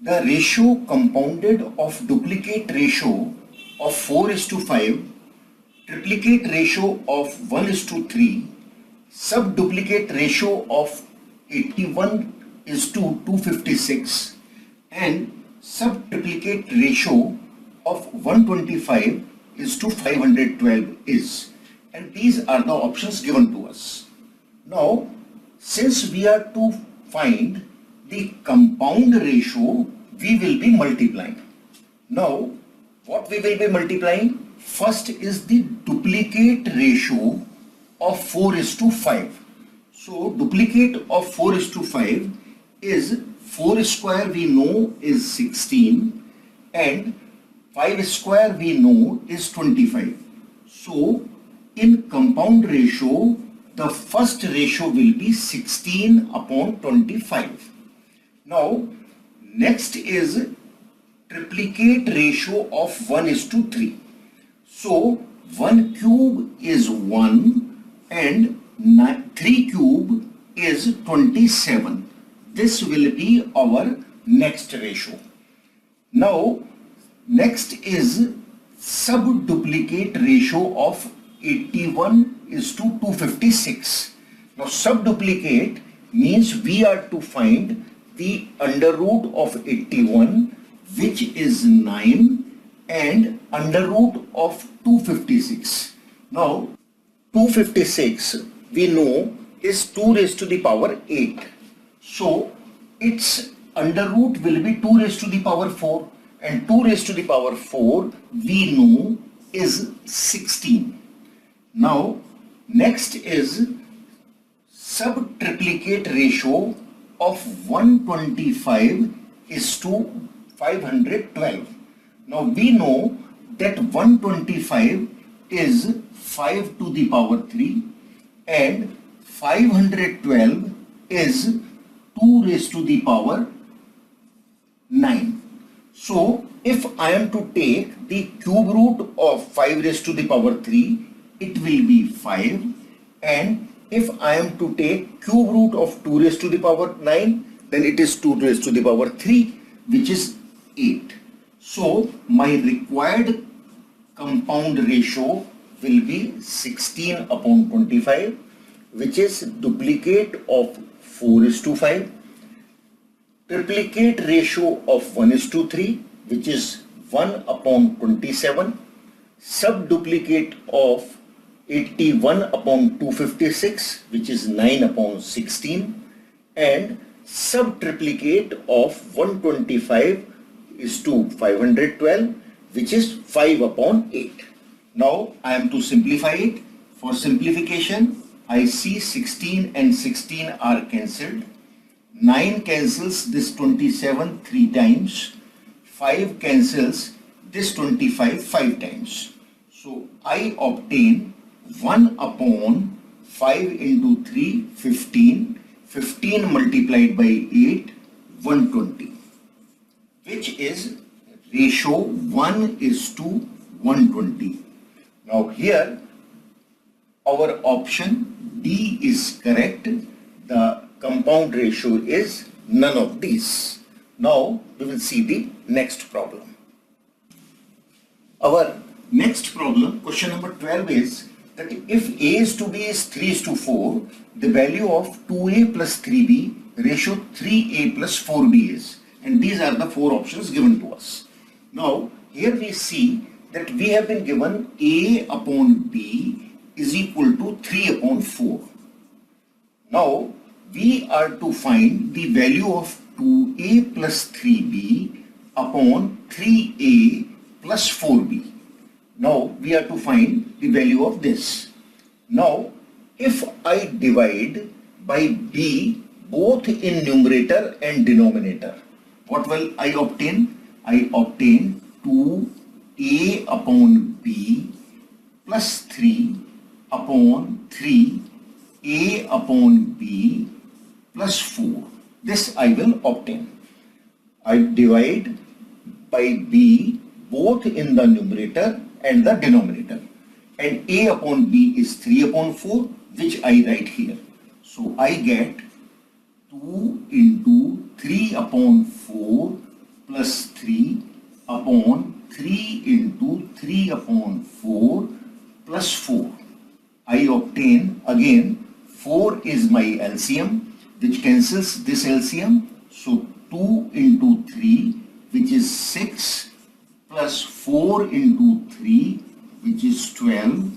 The ratio compounded of duplicate ratio of 4:5, triplicate ratio of 1:3, subduplicate ratio of 81 is to 256 and subtriplicate ratio of 125 is to 512 is, and these are the options given to us. Now, since we are to find the compound ratio, we will be multiplying. Now, what we will be multiplying? First is the duplicate ratio of 4:5. So, duplicate of 4:5 is 4 square we know is 16 and 5 square we know is 25. So, in compound ratio, the first ratio will be 16 upon 25. Now, next is triplicate ratio of 1:3. So, 1 cube is 1 and 3 cube is 27. This will be our next ratio. Now, next is subduplicate ratio of 81 is to 256. Now, subduplicate means we are to find the under root of 81, which is 9, and under root of 256. Now, 256 we know is 2 raised to the power 8. So, its under root will be 2 raised to the power 4, and 2 raised to the power 4 we know is 16. Now, next is subtriplicate ratio of 125 is to 512. Now, we know that 125 is 5 to the power 3 and 512 is 2 raised to the power 9. So, if I am to take the cube root of 5 raised to the power 3, it will be 5, and if I am to take cube root of 2 raised to the power 9, then it is 2 raised to the power 3, which is 8. So, my required compound ratio will be 16 upon 25, which is duplicate of 4:5, triplicate ratio of 1:3, which is 1 upon 27, subduplicate of 81 upon 256, which is 9 upon 16, and subtriplicate of 125 is to 512, which is 5 upon 8. Now I am to simplify it. For simplification, I see 16 and 16 are cancelled. 9 cancels this 27 3 times. 5 cancels this 25 5 times. So I obtain 1 upon 5 into 3, 15. 15 multiplied by 8, 120. Which is ratio 1 is to 120. Now here our option D is correct. The compound ratio is none of these. Now we will see the next problem. Our next problem, question number 12, is that if A is to B is 3:4, the value of 2A plus 3B ratio 3A plus 4B is. And these are the 4 options given to us. Now here we see that we have been given A upon B is equal to 3 upon 4. Now we are to find the value of 2A plus 3B upon 3A plus 4B. Now we are to find the value of this. Now if I divide by B both in numerator and denominator, what will I obtain? I obtain 2A upon B plus 3 upon 3A upon B plus 4. This I will obtain. I divide by B both in the numerator and the denominator, and A upon B is 3 upon 4, which I write here. So I get 2 into 3 upon 4 plus 3 upon 3 into 3 upon 4 plus 4. I obtain again 4 is my LCM, which cancels this LCM. So 2 into 3, which is 6, plus 4 into 3, which is 12,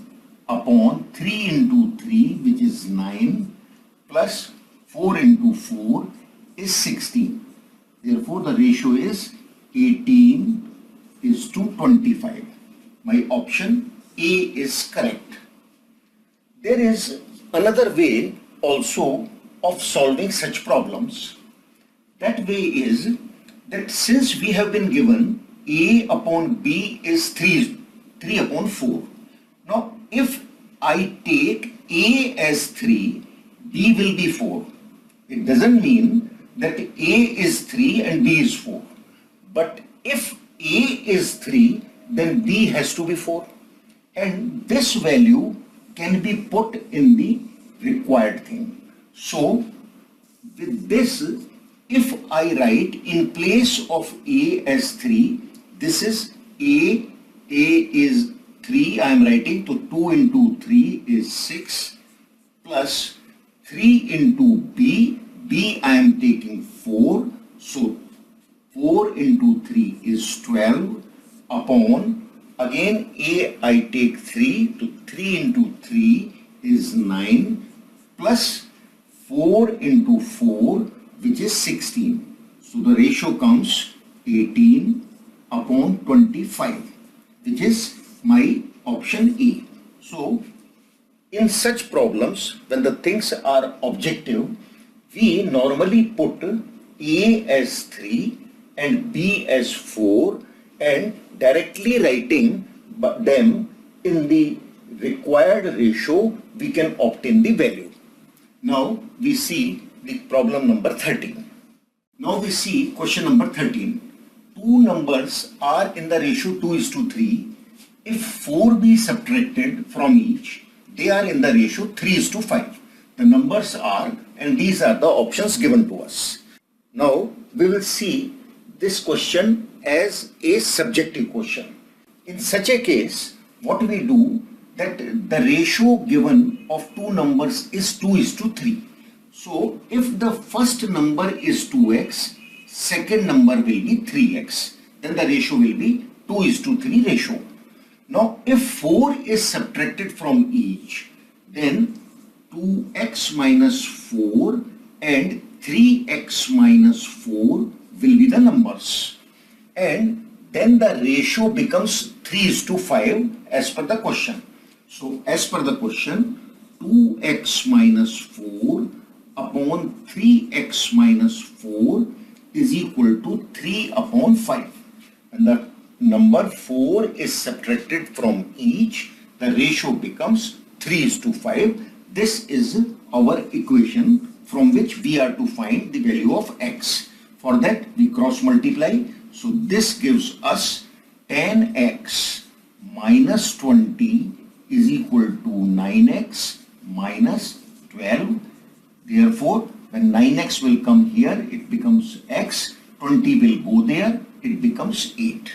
upon 3 into 3, which is 9, plus 4 into 4 is 16. Therefore, the ratio is 18 is to 25. My option A is correct. There is another way also of solving such problems. That way is that since we have been given A upon B is 3 upon 4. Now, if I take A as 3, B will be 4. It doesn't mean that A is 3 and B is 4. But if A is 3, then B has to be 4. And this value can be put in the required thing. So, with this, if I write in place of A as 3, this is A is 3, I am writing, so 2 into 3 is 6, plus 3 into B I am taking 4, so 4 into 3 is 12, upon, again A I take 3, so 3 into 3 is 9, plus 4 into 4, which is 16. So the ratio comes 18 upon 25, which is my option A. So in such problems, when the things are objective, we normally put A as 3 and B as 4 and directly writing them in the required ratio, we can obtain the value. Now we see the problem number 13. Now we see question number 13. Two numbers are in the ratio 2 is to 3. If 4 be subtracted from each, they are in the ratio 3 is to 5. The numbers are, and these are the options given to us. Now we will see this question as a subjective question. In such a case, what we do, that the ratio given of two numbers is 2 is to 3. So if the first number is 2x, second number will be 3x, then the ratio will be 2 is to 3 ratio. Now if 4 is subtracted from each, then 2x minus 4 and 3x minus 4 will be the numbers. And then the ratio becomes 3 is to 5 as per the question. So as per the question, 2x minus 4 upon 3x minus 4 is equal to 3 upon 5. And the number 4 is subtracted from each, the ratio becomes 3 is to 5. This is our equation from which we are to find the value of x. For that we cross multiply. So this gives us 10x minus 20 is equal to 9x minus 12. Therefore, when 9x will come here, it becomes x, 20 will go there, it becomes 8.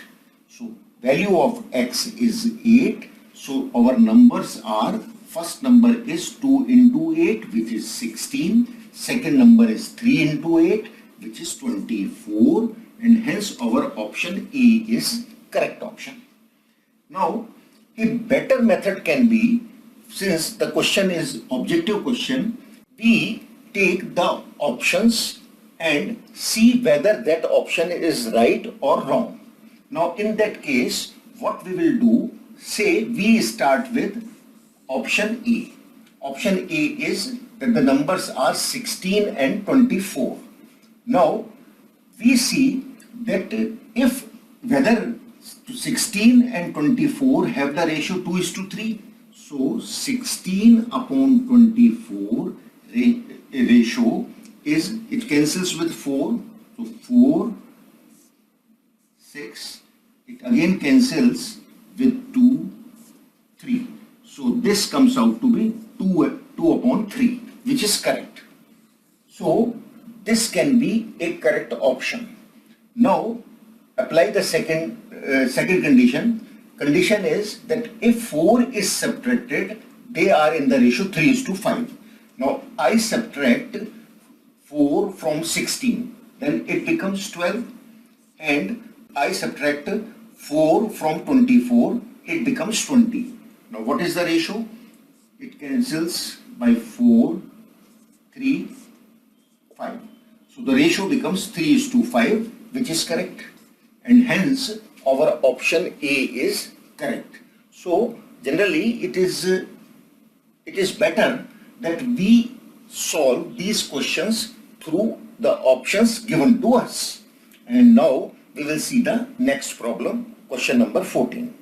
So value of x is 8. So our numbers are, first number is 2 into 8, which is 16. Second number is 3 into 8, which is 24. And hence our option A is correct option. Now, a better method can be, since the question is objective question, we take the options and see whether that option is right or wrong. Now in that case, what we will do, say we start with option A. Option A is that the numbers are 16 and 24. Now we see that if whether 16 and 24 have the ratio 2 is to 3. So 16 upon 24 ratio is, it cancels with 4. So 4, 6, it again cancels with 2, 3. So this comes out to be 2 upon 3, which is correct. So this can be a correct option. Now apply the second condition. Condition is that if 4 is subtracted, they are in the ratio 3:5. Now I subtract 4 from 16, then it becomes 12, and I subtract 4 from 24, it becomes 20. Now what is the ratio? It cancels by 4, 3, 5. So the ratio becomes 3:5, which is correct, and hence our option A is correct. So generally it is better that we solve these questions through the options given to us. And now we will see the next problem, question number 14.